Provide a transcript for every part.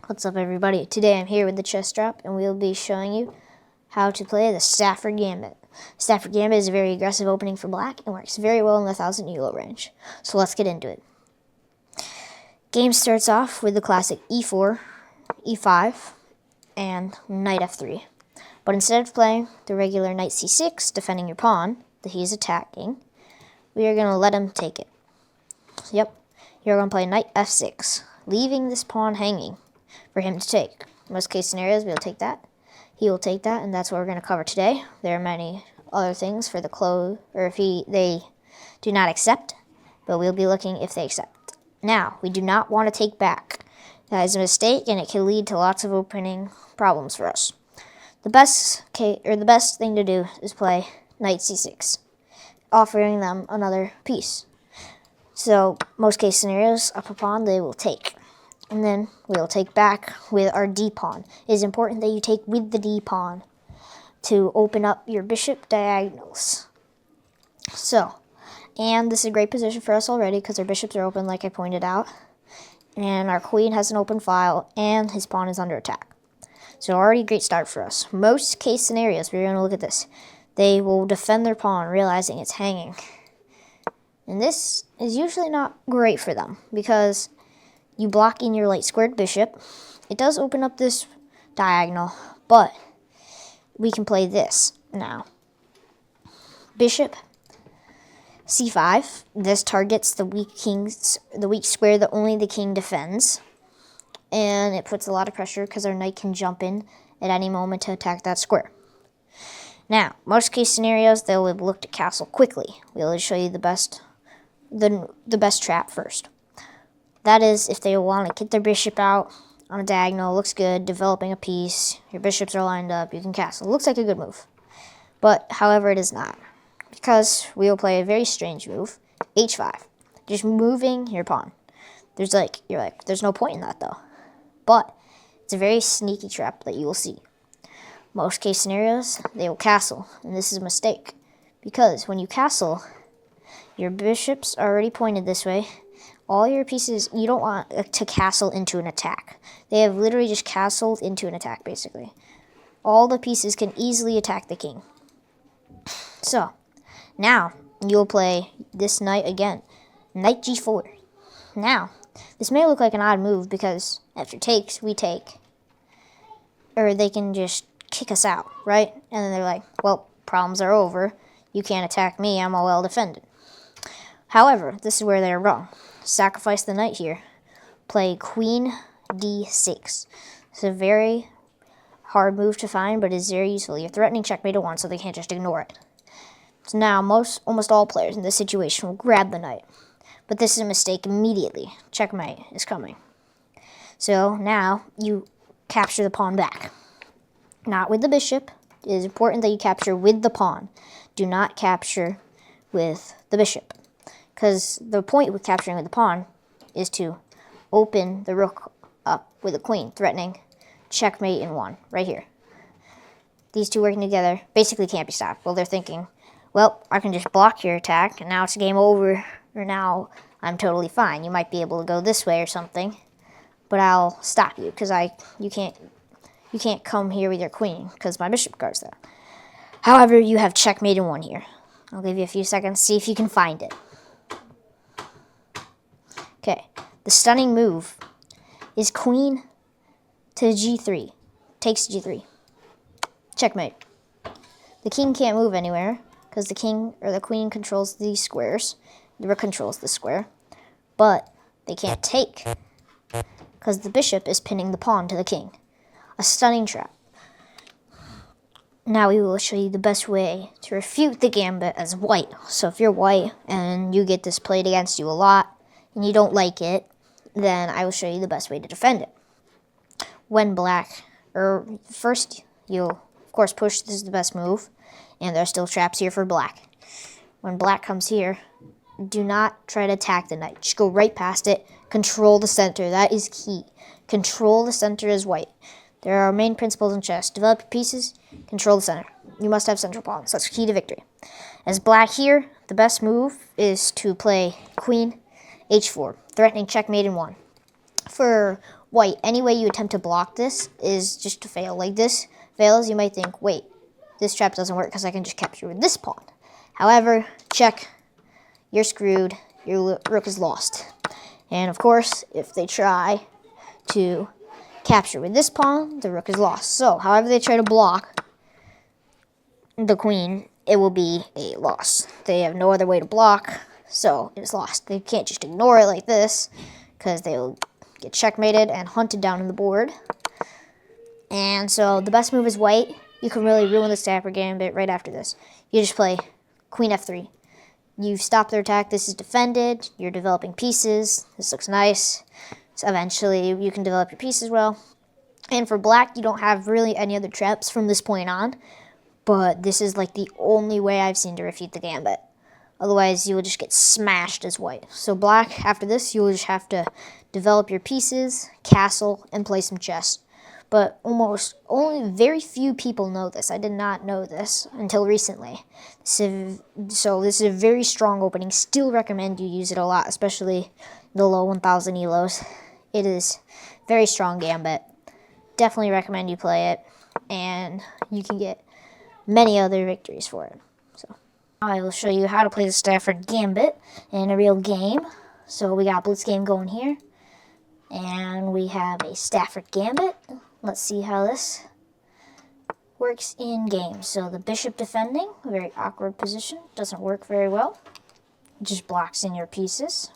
What's up, everybody? Today I'm here with the chess drop, and we'll be showing you how to play the Stafford Gambit. Stafford Gambit is a very aggressive opening for black and works very well in the 1000 elo range. So let's get into it. Game starts off with the classic e4, e5, and knight f3. But instead of playing the regular knight c6, defending your pawn that he's attacking, we are going to let him take it. Yep, you're going to play knight f6, leaving this pawn hanging for him to take. Most case scenarios, we'll take that. He will take that, and that's what we're going to cover today. There are many other things for the close, or if they do not accept, but we'll be looking if they accept. Now, we do not want to take back. That is a mistake, and it can lead to lots of opening problems for us. The best thing to do is play knight c6, offering them another piece. So, most case scenarios, up a pawn, they will take. And then we'll take back with our d-pawn. It is important that you take with the d-pawn to open up your bishop diagonals. So, and this is a great position for us already because our bishops are open, like I pointed out. And our queen has an open file, and his pawn is under attack. So already a great start for us. Most case scenarios, we're going to look at this. They will defend their pawn, realizing it's hanging. And this is usually not great for them because you block in your light squared bishop. It does open up this diagonal, but we can play this now. Bishop c5. This targets the weak square that only the king defends, and it puts a lot of pressure because our knight can jump in at any moment to attack that square. Now, most case scenarios, they'll look to castle quickly. We'll show you the best trap first. That is, if they want to get their bishop out on a diagonal, looks good, developing a piece, your bishops are lined up, you can castle. It looks like a good move. But, however, it is not. Because we will play a very strange move, h5. Just moving your pawn. There's no point in that, though. But, it's a very sneaky trap that you will see. Most case scenarios, they will castle. And this is a mistake. Because when you castle, your bishops are already pointed this way. All your pieces, you don't want to castle into an attack. They have literally just castled into an attack, basically. All the pieces can easily attack the king. So, now, you'll play this knight again. Knight g4. Now, this may look like an odd move because after takes, we take. Or they can just kick us out, right? And then they're like, well, problems are over. You can't attack me, I'm all well defended. However, this is where they're wrong. Sacrifice the knight here. Play queen d6. It's a very hard move to find, but it's very useful. You're threatening checkmate at once, so they can't just ignore it. So now, almost all players in this situation will grab the knight. But this is a mistake immediately. Checkmate is coming. So now, you capture the pawn back. Not with the bishop. It is important that you capture with the pawn. Do not capture with the bishop. Because the point with capturing with the pawn is to open the rook up with a queen, threatening checkmate in one, right here. These two working together basically can't be stopped. Well, they're thinking, well, I can just block your attack, and now it's game over, or now I'm totally fine. You might be able to go this way or something, but I'll stop you, because you can't come here with your queen, because my bishop guards that. However, you have checkmate in one here. I'll give you a few seconds, see if you can find it. Okay, the stunning move is queen to g3. Takes g3. Checkmate. The king can't move anywhere because the king or the queen controls these squares. The rook controls the square. But they can't take because the bishop is pinning the pawn to the king. A stunning trap. Now we will show you the best way to refute the gambit as white. So if you're white and you get this played against you a lot, and you don't like it, then I will show you the best way to defend it. When black, first you'll, of course, push. This is the best move, and there are still traps here for black. When black comes here, do not try to attack the knight. Just go right past it. Control the center. That is key. Control the center as white. There are main principles in chess. Develop your pieces, control the center. You must have central pawns. That's key to victory. As black here, the best move is to play queen h4, threatening checkmate in one. For white, any way you attempt to block this is just to fail. Like this fails, you might think, wait, this trap doesn't work because I can just capture with this pawn. However, check, you're screwed, your rook is lost. And of course, if they try to capture with this pawn, the rook is lost. So, however they try to block the queen, it will be a loss. They have no other way to block, so it's lost. They can't just ignore it like this, because they will get checkmated and hunted down on the board. And so the best move is white. You can really ruin the Stafford Gambit right after this. You just play queen f3. You've stopped their attack. This is defended. You're developing pieces. This looks nice. So eventually you can develop your pieces well. And for black, you don't have really any other traps from this point on. But this is like the only way I've seen to refute the gambit. Otherwise, you will just get smashed as white. So black, after this, you will just have to develop your pieces, castle, and play some chess. But only very few people know this. I did not know this until recently. So this is a very strong opening. Still recommend you use it a lot, especially the low 1000 elos. It is very strong gambit. Definitely recommend you play it, and you can get many other victories for it. So I will show you how to play the Stafford Gambit in a real game. So we got a blitz game going here, and we have a Stafford Gambit. Let's see how this works in game. So the bishop defending, a very awkward position, doesn't work very well. It just blocks in your pieces.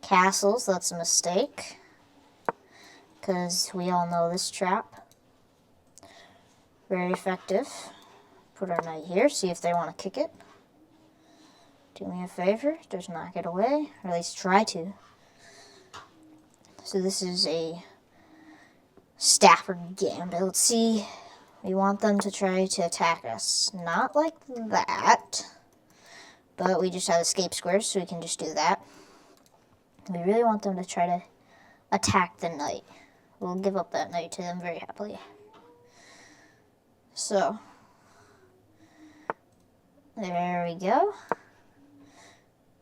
Castles, that's a mistake, because we all know this trap. Very effective. Put our knight here, see if they want to kick it. Do me a favor, just knock it away, or at least try to. So this is a Stafford Gambit. Let's see. We want them to try to attack us. Not like that. But we just have escape squares, so we can just do that. We really want them to try to attack the knight. We'll give up that knight to them very happily. So, there we go.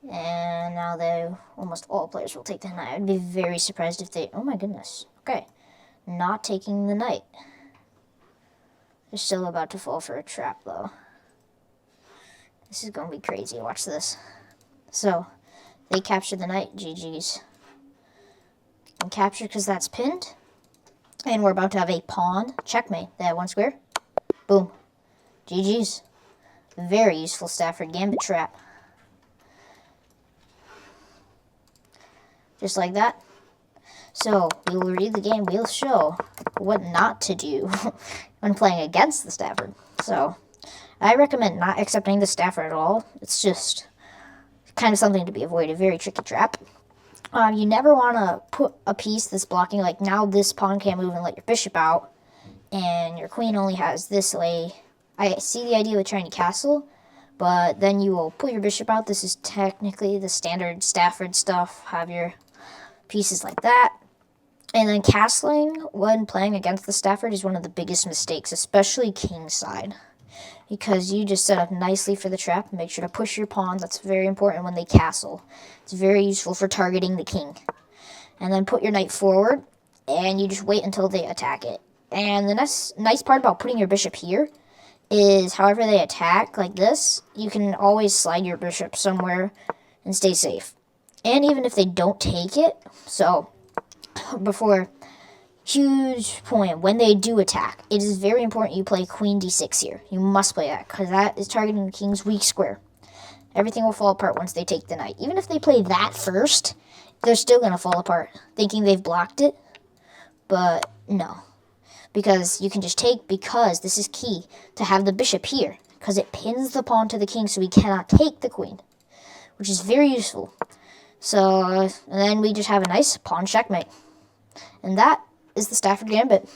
And now almost all players will take the knight. I'd be very surprised if they... Oh my goodness. Okay. Not taking the knight. They're still about to fall for a trap, though. This is going to be crazy. Watch this. So, they capture the knight. GG's. And capture because that's pinned. And we're about to have a pawn checkmate. They have one square. Boom. GG's. Very useful Stafford Gambit trap. Just like that. So, we will read the game. We'll show what not to do when playing against the Stafford. So, I recommend not accepting the Stafford at all. It's just kind of something to be avoided. Very tricky trap. You never want to put a piece that's blocking, like now this pawn can't move and let your bishop out, and your queen only has this way. I see the idea with trying to castle, but then you will pull your bishop out. This is technically the standard Stafford stuff. Have your pieces like that. And then castling when playing against the Stafford is one of the biggest mistakes, especially kingside, because you just set up nicely for the trap. Make sure to push your pawns. That's very important when they castle. It's very useful for targeting the king. And then put your knight forward, and you just wait until they attack it. And the nice part about putting your bishop here is however they attack, like this, you can always slide your bishop somewhere and stay safe. And even if they don't take it, so before, huge point, when they do attack, it is very important you play queen d6 here. You must play that, because that is targeting the king's weak square. Everything will fall apart once they take the knight. Even if they play that first, they're still going to fall apart, thinking they've blocked it. But no, because you can just take, because this is key, to have the bishop here, because it pins the pawn to the king so he cannot take the queen, which is very useful. So, and then we just have a nice pawn checkmate. And that is the Stafford Gambit.